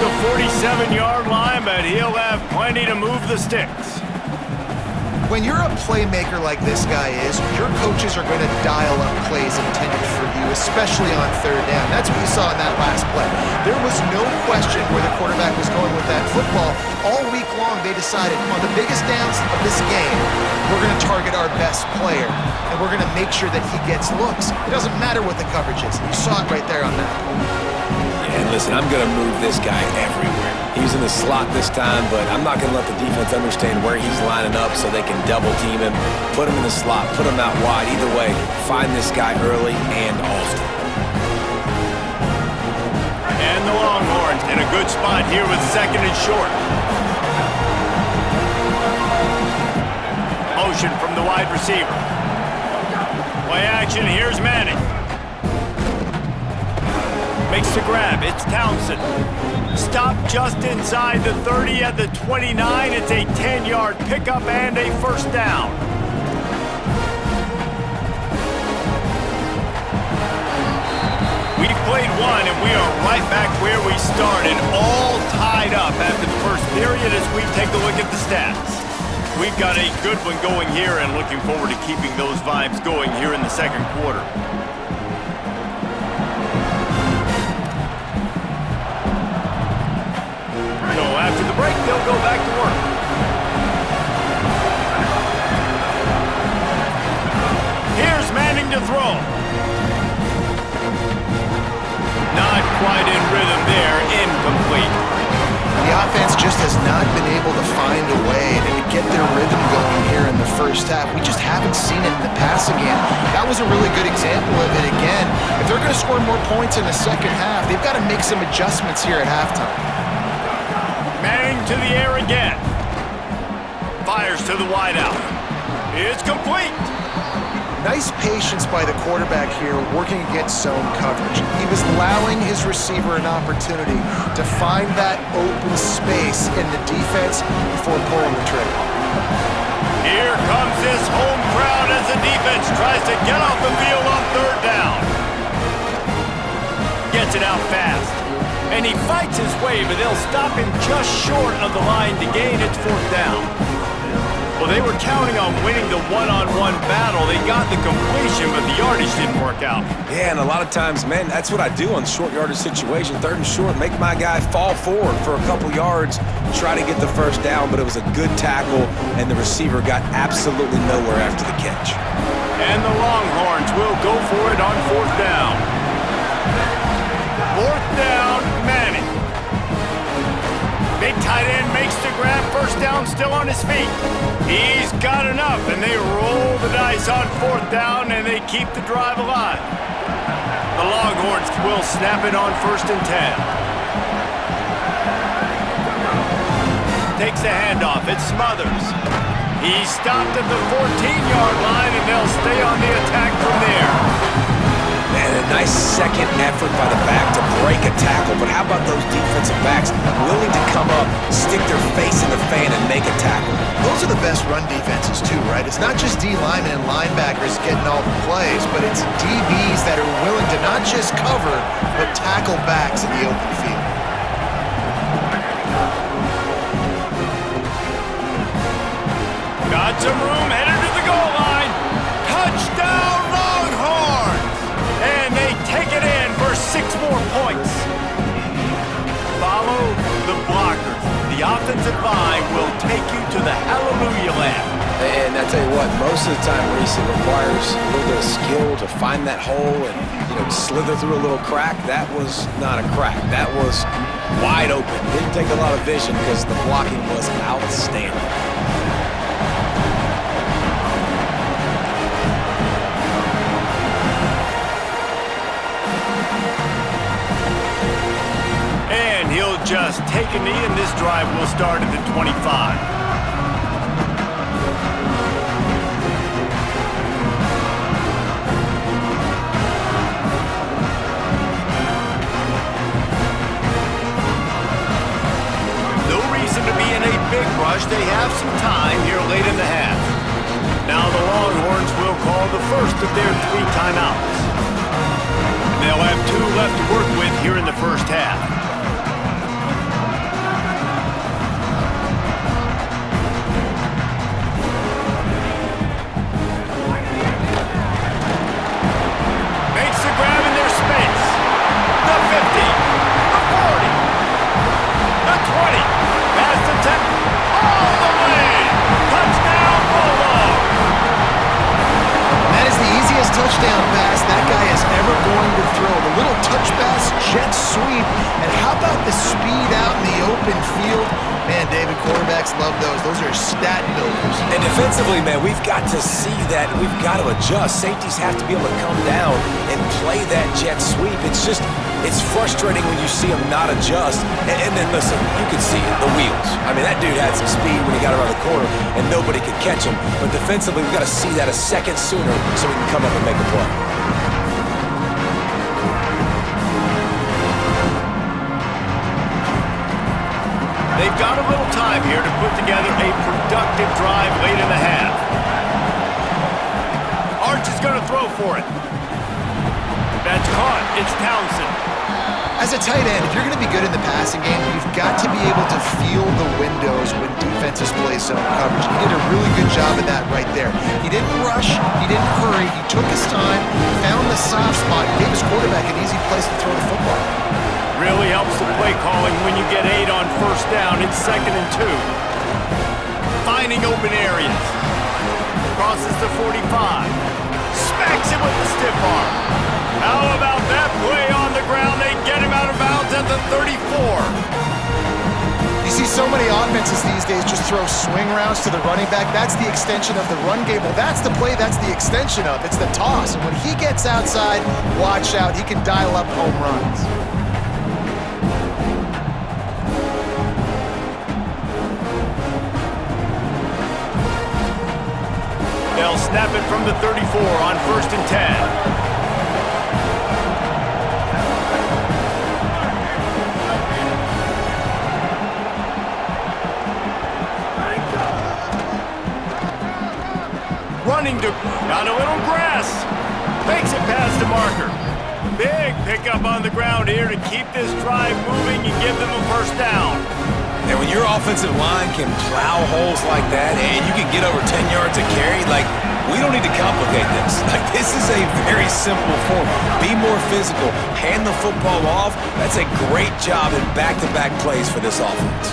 the 47-yard line, but he'll have plenty to move the sticks. When you're a playmaker like this guy is, your coaches are going to dial up plays intended for you, especially on third down. That's what you saw in that last play. There was no question where the quarterback was going with that football. All week long, they decided on the biggest downs of this game, we're going to target our best player, and we're going to make sure that he gets looks. It doesn't matter what the coverage is. You saw it right there on that play. And listen, I'm going to move this guy everywhere. He's in the slot this time, but I'm not going to let the defense understand where he's lining up so they can double team him, put him in the slot, put him out wide. Either way, find this guy early and often. And the Longhorns in a good spot here with second and short. Motion from the wide receiver. Play action, here's Manning. Makes the grab, it's Townsend. Stop just inside the 30 at the 29. It's a 10-yard pickup and a first down. We've played one, and we are right back where we started, all tied up after the first period as we take a look at the stats. We've got a good one going here and looking forward to keeping those vibes going here in the second quarter. After the break, they'll go back to work. Here's Manning to throw. Not quite in rhythm there, incomplete. The offense just has not been able to find a way to get their rhythm going here in the first half. We just haven't seen it in the passing game. That was a really good example of it again. If they're going to score more points in the second half, they've got to make some adjustments here at halftime. Manning to the air again. Fires to the wideout. It's complete. Nice patience by the quarterback here working against zone coverage. He was allowing his receiver an opportunity to find that open space in the defense before pulling the trigger. Here comes this home crowd as the defense tries to get off the field on third down. Gets it out fast. And he fights his way, but they'll stop him just short of the line to gain its fourth down. Well, they were counting on winning the one-on-one battle. They got the completion, but the yardage didn't work out. Yeah, and a lot of times, man, that's what I do on short yardage situation. Third and short, make my guy fall forward for a couple yards, try to get the first down, but it was a good tackle, and the receiver got absolutely nowhere after the catch. And the Longhorns will go for it on fourth down. Fourth down, Manning. Big tight end makes the grab, first down, still on his feet. He's got enough, and they roll the dice on fourth down, and they keep the drive alive. The Longhorns will snap it on first and 10. Takes the handoff, it's Smothers. He's stopped at the 14-yard line, and they'll stay on the attack from there. Man, a nice second effort by the back to break a tackle, but how about those defensive backs willing to come up, stick their face in the fan, and make a tackle? Those are the best run defenses too, right? It's not just D linemen and linebackers getting all the plays, but it's DBs that are willing to not just cover, but tackle backs in the open field. Got some room, headed to the goal line. Touchdown, Longhorns! And they take it in for 6 more points. Follow the blockers. The offensive line will take you to the Hallelujah Land. And I tell you what, most of the time, Reese, it requires a little bit of skill to find that hole and, slither through a little crack. That was not a crack. That was wide open. Didn't take a lot of vision because the blocking was outstanding. He'll just take a knee, and this drive will start at the 25. No reason to be in a big rush. They have some time here late in the half. Now the Longhorns will call the first of their 3 timeouts. They'll have 2 left to work with here in the first half. Man, David, quarterbacks love those. Those are stat builders. And defensively, man, we've got to see that. We've got to adjust. Safeties have to be able to come down and play that jet sweep. It's frustrating when you see him not adjust. And then, listen, you can see it, the wheels. I mean, that dude had some speed when he got around the corner, and nobody could catch him. But defensively, we've got to see that a second sooner so we can come up and make a play. They've got a little time here to put together a productive drive late in the half. Arch is going to throw for it. That's caught. It's Townsend. As a tight end, if you're going to be good in the passing game, you've got to be able to feel the windows when defenses play zone coverage. He did a really good job of that right there. He didn't rush. He didn't hurry. He took his time, found the soft spot, and gave his quarterback an easy place to throw the football. Really helps the play calling when you get 8 on first down. It's 2nd and 2. Finding open areas. Crosses the 45. Smacks it with the stiff arm. How about that play on the ground? They get him out of bounds at the 34. You see so many offenses these days just throw swing routes to the running back. That's the extension of the run game. Well, that's the play that's the extension of. It's the toss. And when he gets outside, watch out. He can dial up home runs. They'll snap it from the 34 on 1st and 10. Running to, got a little grass. Makes it past the marker. Big pickup on the ground here to keep this drive moving and give them a first down. And when your offensive line can plow holes like that and you can get over 10 yards a carry, like, we don't need to complicate this. Like, this is a very simple form. Be more physical. Hand the football off. That's a great job in back-to-back plays for this offense.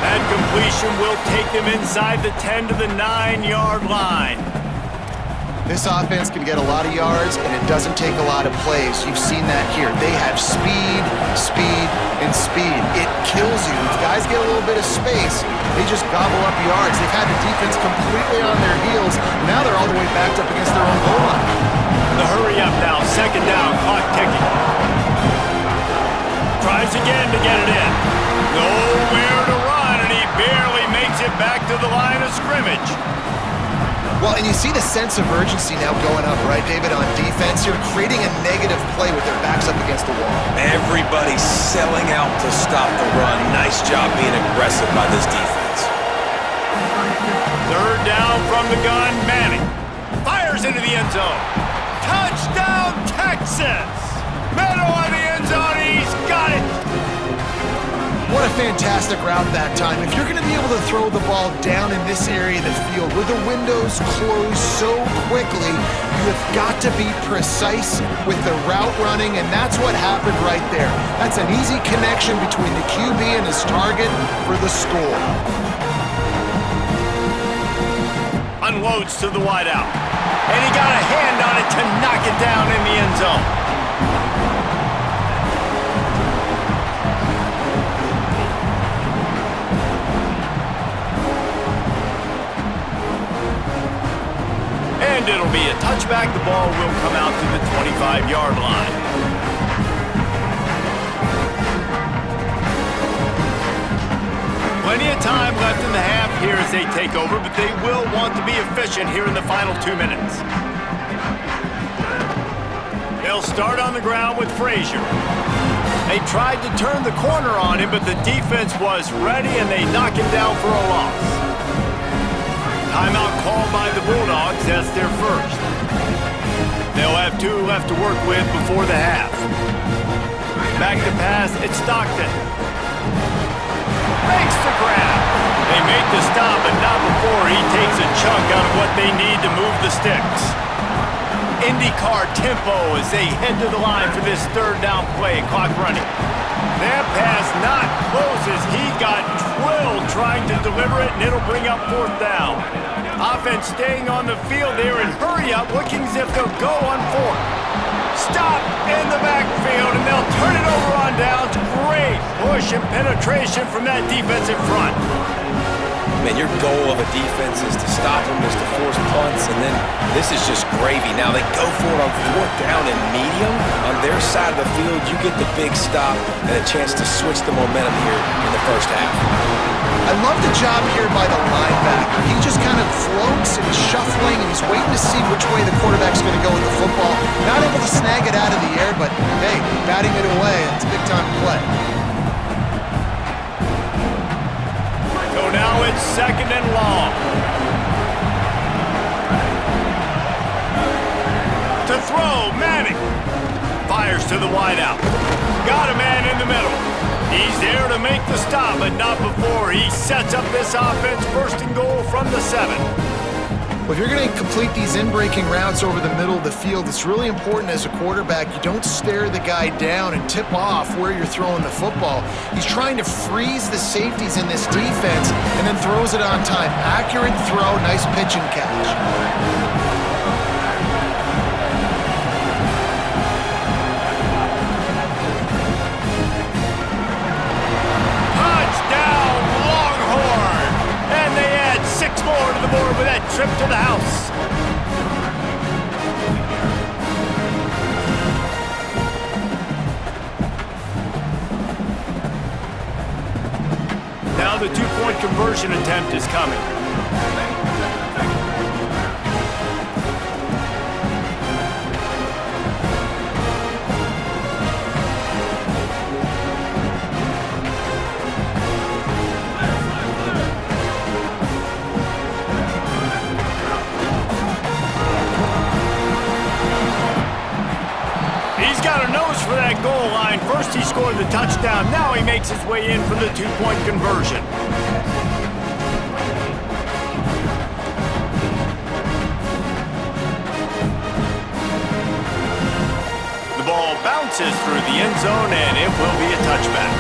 That completion will take them inside the 10 to the 9-yard line. This offense can get a lot of yards, and it doesn't take a lot of plays. You've seen that here. They have speed, speed, and speed. It kills you. If guys get a little bit of space, they just gobble up yards. They've had the defense completely on their heels. Now they're all the way backed up against their own goal line. The hurry up now. 2nd down. Clock ticking. Tries again to get it in. Nowhere to run, and he barely makes it back to the line of scrimmage. Well, and you see the sense of urgency now going up, right, David, on defense. You're creating a negative play with their backs up against the wall. Everybody's selling out to stop the run. Nice job being aggressive by this defense. 3rd down from the gun. Manning fires into the end zone. Touchdown, Texas! Meadow on the end zone. He's got it. What a fantastic route that time. If you're going to be able to throw the ball down in this area of the field where the windows close so quickly, you have got to be precise with the route running, and that's what happened right there. That's an easy connection between the QB and his target for the score. Unloads to the wideout. And he got a hand on it to knock it down in the end zone. And it'll be a touchback. The ball will come out to the 25-yard line. Plenty of time left in the half here as they take over, but they will want to be efficient here in the final 2 minutes. They'll start on the ground with Frazier. They tried to turn the corner on him, but the defense was ready, and they knock him down for a loss. Timeout called by the Bulldogs. That's their first. They'll have 2 left to work with before the half. Back to pass. It's Stockton. Makes the grab. They make the stop, but not before he takes a chunk out of what they need to move the sticks. IndyCar tempo as they head to the line for this 3rd down play. Clock running. That pass not closes. He got drilled trying to deliver it, and it'll bring up 4th down. Offense staying on the field there in hurry up, looking as if they'll go on 4th. Stop in the backfield, and they'll turn it over on downs. Great push and penetration from that defensive front. Man, your goal of a defense is to stop them, is to force punts, and then this is just gravy. Now they go for it on 4th down and medium. On their side of the field, you get the big stop and a chance to switch the momentum here in the first half. I love the job here by the linebacker. He just kind of floats and he's shuffling and he's waiting to see which way the quarterback's going to go with the football. Not able to snag it out of the air, but hey, batting it away, it's a big time play. So now it's 2nd and long. To throw, Manning. Fires to the wideout. Got a man in the middle. He's there to make the stop, but not before he sets up this offense. 1st and goal from the 7. Well, if you're going to complete these in-breaking routes over the middle of the field, it's really important as a quarterback you don't stare the guy down and tip off where you're throwing the football. He's trying to freeze the safeties in this defense and then throws it on time. Accurate throw, nice pitch and catch. More to the board with that trip to the house. Now the 2-point conversion attempt is coming. For that goal line. First he scored the touchdown. Now he makes his way in for the 2-point conversion. The ball bounces through the end zone and it will be a touchback.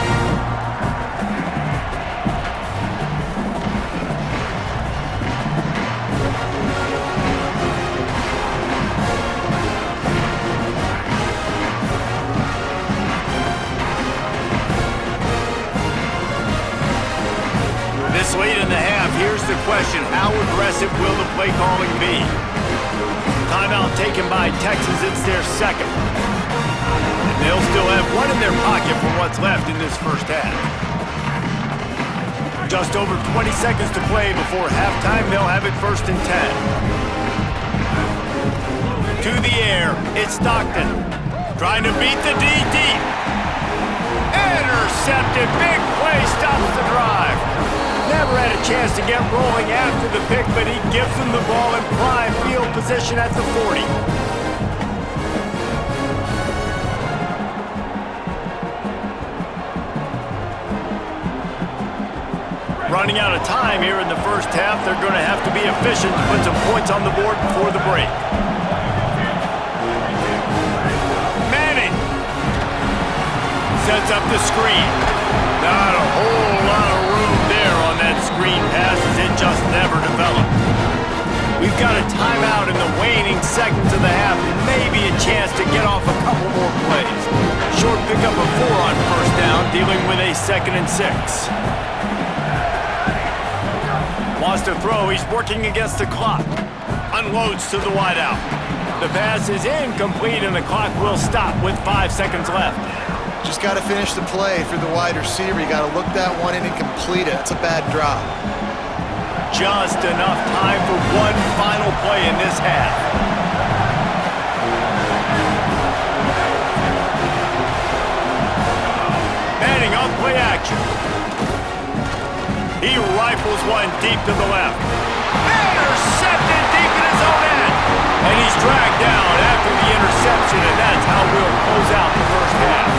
This late in the half, here's the question. How aggressive will the play calling be? Timeout taken by Texas. It's their 2nd. And they'll still have one in their pocket for what's left in this first half. Just over 20 seconds to play before halftime. They'll have it 1st and 10. To the air, it's Stockton. Trying to beat the D deep. Intercepted. Big play stops the drive. Never had a chance to get rolling after the pick, but he gives them the ball in prime field position at the 40. Running out of time here in the first half, they're going to have to be efficient to put some points on the board before the break. Manning sets up the screen. Not a whole lot of room there on that screen pass as it just never developed. We've got a timeout in the waning seconds of the half, maybe a chance to get off a couple more plays. Short pickup of 4 on 1st down, dealing with a 2nd and 6. Wants to throw, he's working against the clock. Unloads to the wideout. The pass is incomplete and the clock will stop with 5 seconds left. Just got to finish the play for the wide receiver. You got to look that one in and complete it. That's a bad drop. Just enough time for one final play in this half. Manning on play action. He rifles one deep to the left. Intercepted deep in his own end. And he's dragged down after the interception, and that's how we'll close out the first half.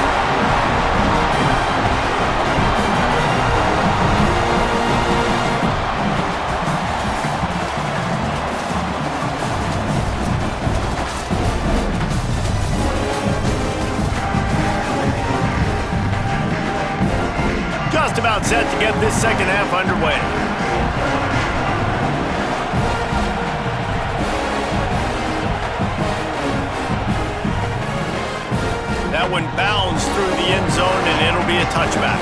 Just about set to get this second half underway. That one bounds through the end zone, and it'll be a touchback.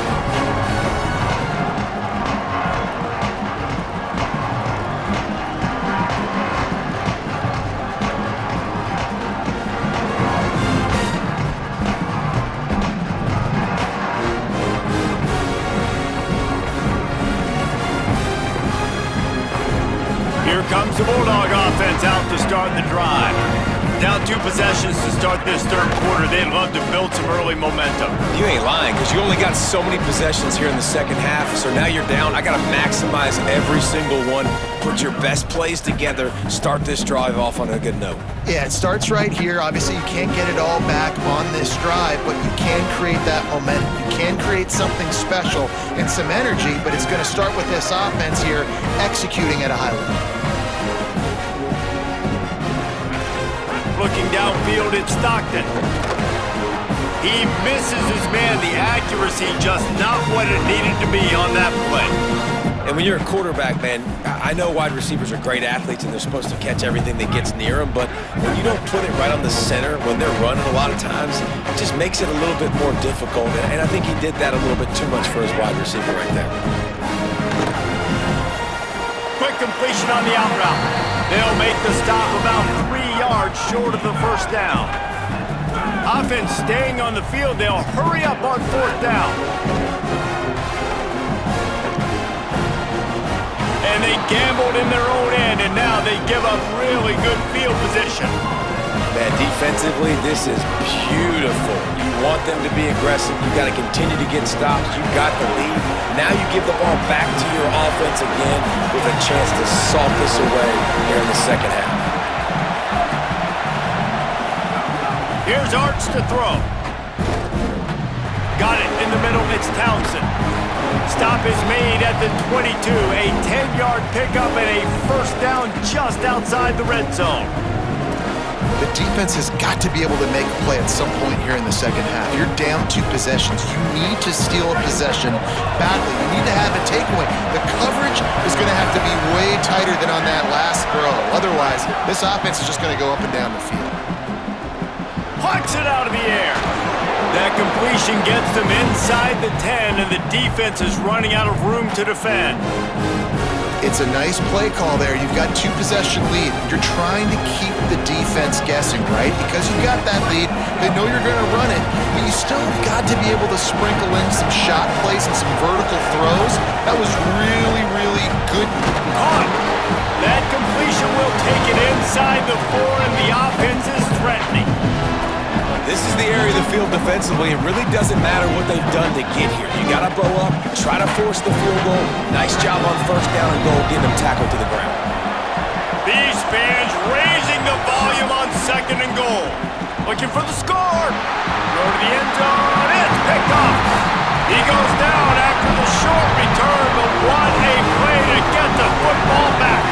Here comes the Bulldog offense out to start the drive. Down 2 possessions to start this third quarter. They'd love to build some early momentum. You ain't lying, because you only got so many possessions here in the second half, so now you're down. I got to maximize every single one, put your best plays together, start this drive off on a good note. Yeah, it starts right here. Obviously, you can't get it all back on this drive, but you can create that momentum. You can create something special and some energy, but it's going to start with this offense here executing at a high level. Looking downfield, it's Stockton. He misses his man. The accuracy just not what it needed to be on that play. And when you're a quarterback, man, I know wide receivers are great athletes and they're supposed to catch everything that gets near them, but when you don't put it right on the center, when they're running a lot of times, it just makes it a little bit more difficult. And I think he did that a little bit too much for his wide receiver right there. Quick completion on the out route. They'll make the stop about 3 yards short of the first down. Offense staying on the field. They'll hurry up on 4th down. And they gambled in their own end, and now they give up really good field position. Man, defensively, this is beautiful. You want them to be aggressive. You got to continue to get stops. You got the lead. Now you give the ball back to your offense again with a chance to salt this away here in the second half. Here's Arts to throw. Got it in the middle. It's Townsend. Stop is made at the 22. A 10-yard pickup and a first down just outside the red zone. The defense has got to be able to make a play at some point here in the second half. You're down 2 possessions. You need to steal a possession badly. You need to have a takeaway. The coverage is going to have to be way tighter than on that last throw. Otherwise, this offense is just going to go up and down the field. Plucks it out of the air. That completion gets them inside the 10, and the defense is running out of room to defend. It's a nice play call there. You've got 2 possession lead. You're trying to keep the defense guessing, right? Because you've got that lead, they know you're going to run it, but you still have got to be able to sprinkle in some shot plays and some vertical throws. That was really, really good. Caught. That completion will take it inside the 4, and the offense is threatening. This is the area of the field defensively. It really doesn't matter what they've done to get here. You got to bow up, try to force the field goal. Nice job on first down and goal, getting them tackled to the ground. These fans raising the volume on 2nd and goal. Looking for the score. Go to the end zone. It's picked off. He goes down after the short return, but what a play to get the football back.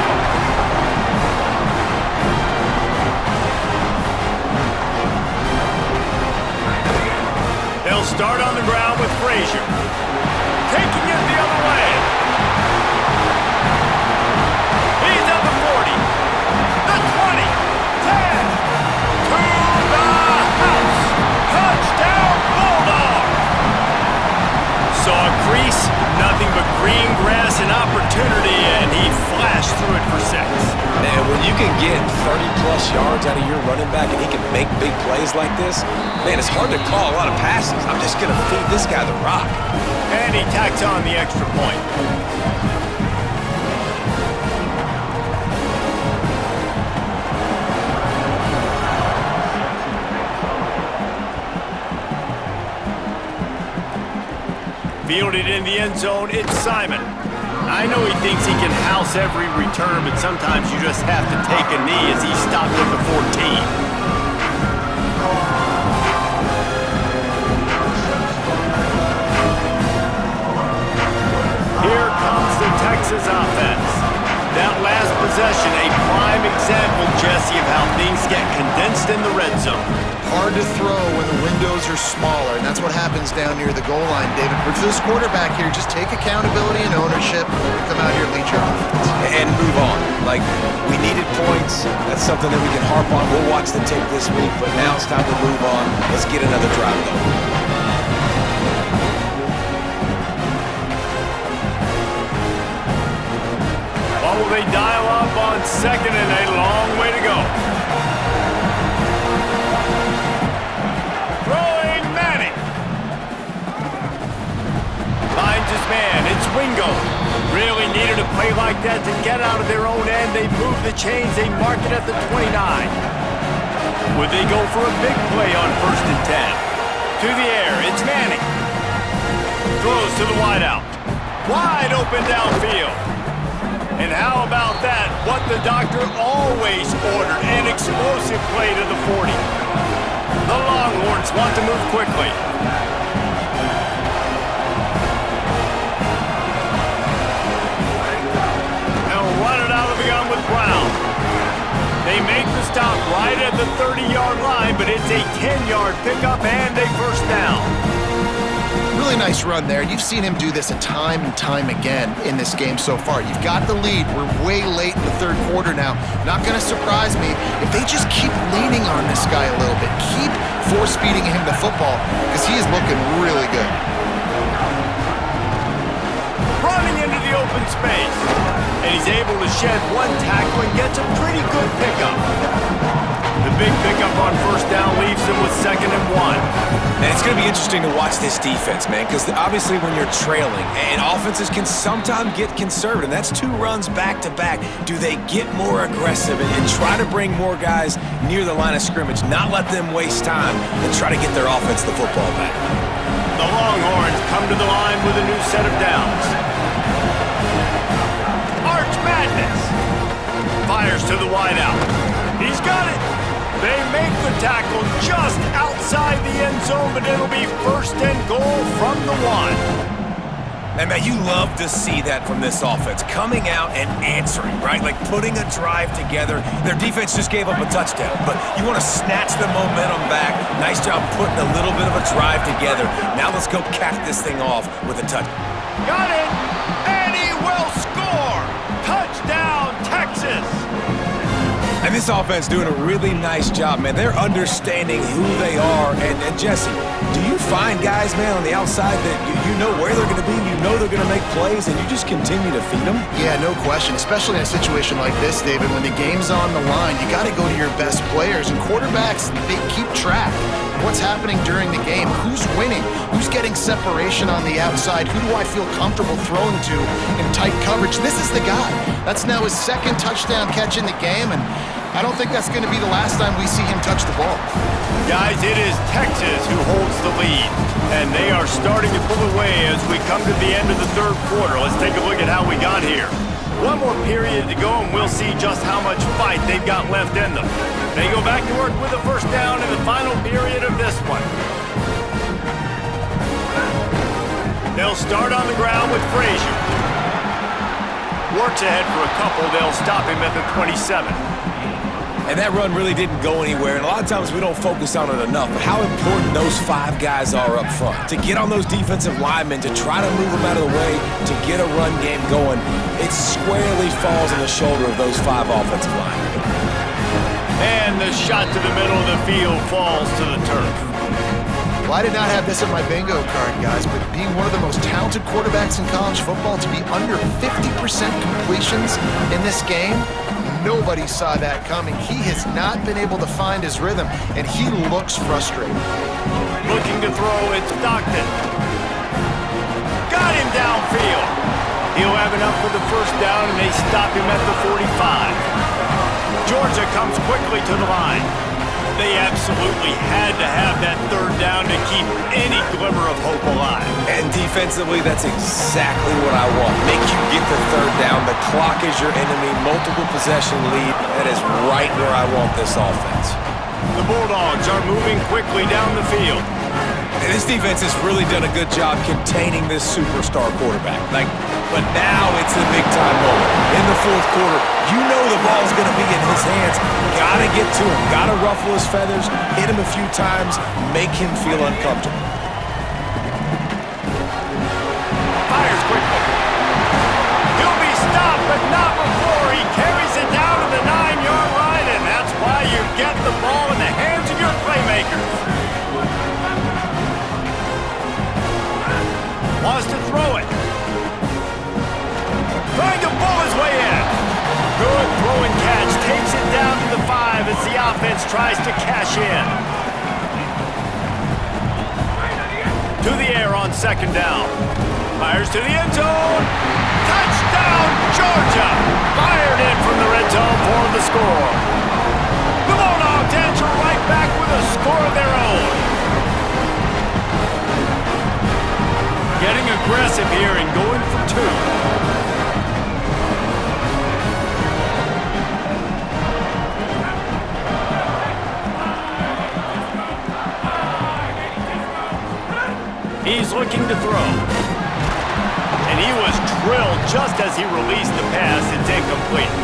They'll start on the ground with Frazier. Taking it the other way. He's at the 40. The 20. 10. To the house. Touchdown, Bulldog. Saw a crease, nothing but green grass and opportunity, and he flashed through it for 6. Man, when you can get 30-plus yards out of your running back and he can make big plays like this, man, it's hard to call a lot of passes. I'm just going to feed this guy the rock. And he tacks on the extra point. Fielded in the end zone, it's Simon. I know he thinks he can house every return, but sometimes you just have to take a knee as he stopped at the 14. Here comes the Texas offense. That last possession, a prime example, Jesse, of how things get condensed in the red zone. Hard to throw when the windows are smaller, and that's what happens down near the goal line, David. But for this quarterback here, just take accountability and ownership, come out here and lead your offense. And move on. Like, we needed points. That's something that we can harp on. We'll watch the tape this week, but now it's time to move on. Let's get another drive going. Oh, they dial up on second and a long way to go. Throwing Manning. Finds his man. It's Wingo. Really needed a play like that to get out of their own end. They move the chains. They mark it at the 29. Would they go for a big play on 1st and 10? To the air. It's Manning. Throws to the wideout. Wide open downfield. And how about that? What the doctor always ordered, an explosive play to the 40. The Longhorns want to move quickly. They'll run it out of the gun with Brown. They make the stop right at the 30-yard line, but it's a 10-yard pickup and a first down. Really nice run there. You've seen him do this time and time again in this game so far. You've got the lead. We're way late in the third quarter now. Not going to surprise me if they just keep leaning on this guy a little bit. Keep force-feeding him the football because he is looking really good. Running into the open space. And he's able to shed one tackle and gets a pretty good pickup. The big pickup on first down leaves them with 2nd and 1. And it's going to be interesting to watch this defense, man, because obviously when you're trailing, and offenses can sometimes get conservative. That's 2 runs back-to-back. Do they get more aggressive and try to bring more guys near the line of scrimmage, not let them waste time, and try to get their offense the football back? The Longhorns come to the line with a new set of downs. Arch Madness. Fires to the wideout. He's got it. They make the tackle just outside the end zone, but it'll be 1st and goal from the 1. And man, you love to see that from this offense, coming out and answering, right? Like putting a drive together. Their defense just gave up a touchdown, but you want to snatch the momentum back. Nice job putting a little bit of a drive together. Now let's go cap this thing off with a touch. Got it, and he will score. Touchdown, Texas. And this offense doing a really nice job, man. They're understanding who they are. And Jesse, do you find guys, man, on the outside that you know where they're going to be, you know they're going to make plays, and you just continue to feed them? Yeah, no question, especially in a situation like this, David, when the game's on the line, you got to go to your best players. And quarterbacks, they keep track of what's happening during the game. Who's winning? Who's getting separation on the outside? Who do I feel comfortable throwing to in tight coverage? This is the guy. That's now his 2nd touchdown catch in the game, and I don't think that's going to be the last time we see him touch the ball. Guys, it is Texas who holds the lead, and they are starting to pull away as we come to the end of the third quarter. Let's take a look at how we got here. One more period to go, and we'll see just how much fight they've got left in them. They go back to work with a first down in the final period of this one. They'll start on the ground with Frazier. Works ahead for a couple. They'll stop him at the 27. And that run really didn't go anywhere, and a lot of times we don't focus on it enough, but how important those 5 guys are up front. To get on those defensive linemen, to try to move them out of the way, to get a run game going, it squarely falls on the shoulder of those 5 offensive linemen. And the shot to the middle of the field falls to the turf. Well, I did not have this in my bingo card, guys, but being one of the most talented quarterbacks in college football, to be under 50% completions in this game, nobody saw that coming. He has not been able to find his rhythm, and he looks frustrated. Looking to throw, it's Stockton. Got him downfield. He'll have enough for the first down, and they stop him at the 45. Georgia comes quickly to the line. They absolutely had to have that third down to keep any glimmer of hope alive. And defensively, that's exactly what I want. Make you get the third down. The clock is your enemy. Multiple possession lead. That is right where I want this offense. The Bulldogs are moving quickly down the field. And this defense has really done a good job containing this superstar quarterback. But now it's the big-time moment. In the fourth quarter, you know the ball's going to be in his hands. Got to get to him. Got to ruffle his feathers, hit him a few times, make him feel uncomfortable. Fires quickly. He'll be stopped, but not before he carries it down to the 9-yard line, and that's why you get the ball in the hands of your playmakers. Wants to throw it. Trying to pull his way in. Good throw and catch. Takes it down to the 5 as the offense tries to cash in. To the air on second down. Fires to the end zone. Touchdown, Georgia! Fired in from the red zone for the score. The Bulldogs answer right back with a score of their own. Getting aggressive here and going for 2. He's looking to throw. And he was drilled just as he released the pass. It's incomplete.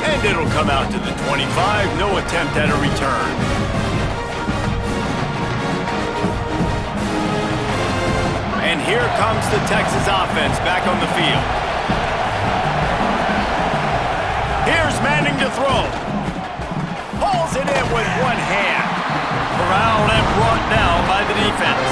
And it'll come out to the 25. No attempt at a return. And here comes the Texas offense back on the field. Here's Manning to throw. Pulls it in with one hand. Corralled and brought down by the defense.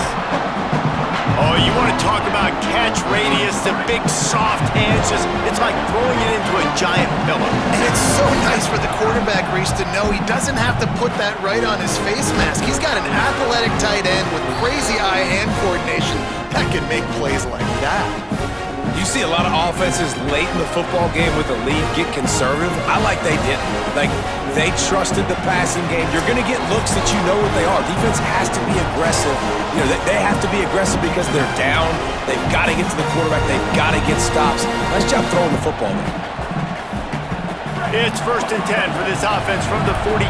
Oh, you want to talk about catch radius, the big soft hands. It's like throwing it into a giant pillow. And it's so nice for the quarterback, Reese, to know he doesn't have to put that right on his face mask. He's got an athletic tight end with crazy eye-hand coordination that can make plays like that. You see a lot of offenses late in the football game with the lead get conservative. I like they didn't. They trusted the passing game. You're going to get looks that you know what they are. Defense has to be aggressive. They have to be aggressive because they're down. They've got to get to the quarterback. They've got to get stops. Nice job throwing the football there. It's 1st and 10 for this offense from the 42.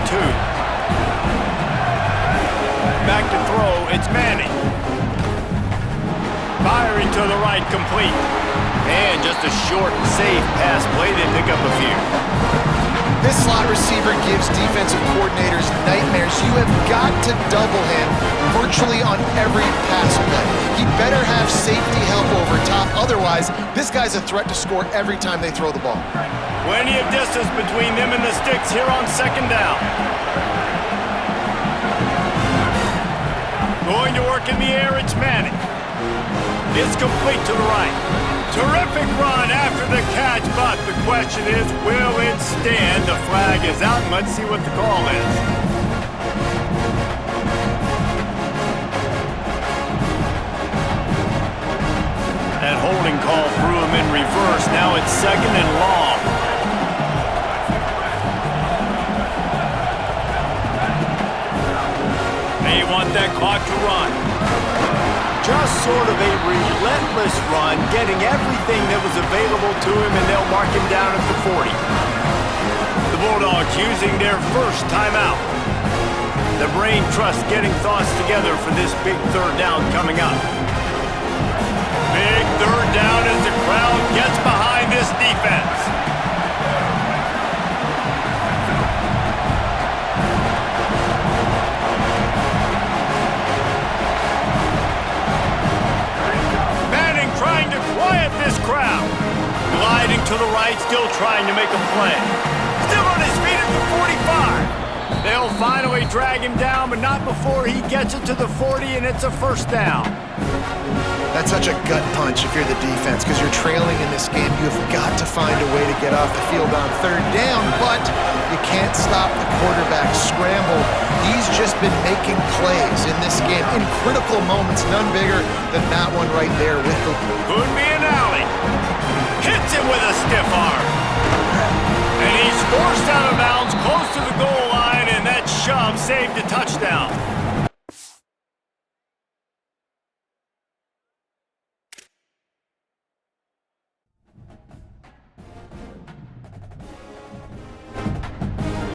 Back to throw. It's Manning. Firing to the right, complete. And just a short, safe pass play. They pick up a few. This slot receiver gives defensive coordinators nightmares. You have got to double him virtually on every pass play. He better have safety help over top. Otherwise, this guy's a threat to score every time they throw the ball. Plenty of distance between them and the sticks here on second down. Going to work in the air, it's Manning. It's complete to the right. Terrific run after the catch, but the question is, will it stand? The flag is out, and let's see what the call is. That holding call threw him in reverse. Now it's 2nd and long. They want that clock to run. Just sort of a relentless run, getting everything that was available to him, and they'll mark him down at the 40. The Bulldogs using their first timeout. The brain trust getting thoughts together for this big 3rd down coming up. Big 3rd down as the crowd gets behind this defense. This crowd gliding to the right, still trying to make a play. Still on his feet at the 45. They'll finally drag him down, but not before he gets it to the 40, and it's a 1st down. That's such a gut punch if you're the defense, because you're trailing in this game. You've got to find a way to get off the field on 3rd down, but you can't stop the quarterback scramble. He's just been making plays in this game in critical moments, none bigger than that one right there with the... Could be an alley. Hits him with a stiff arm. And he's forced out of bounds close to the goal line, and that shove saved a touchdown.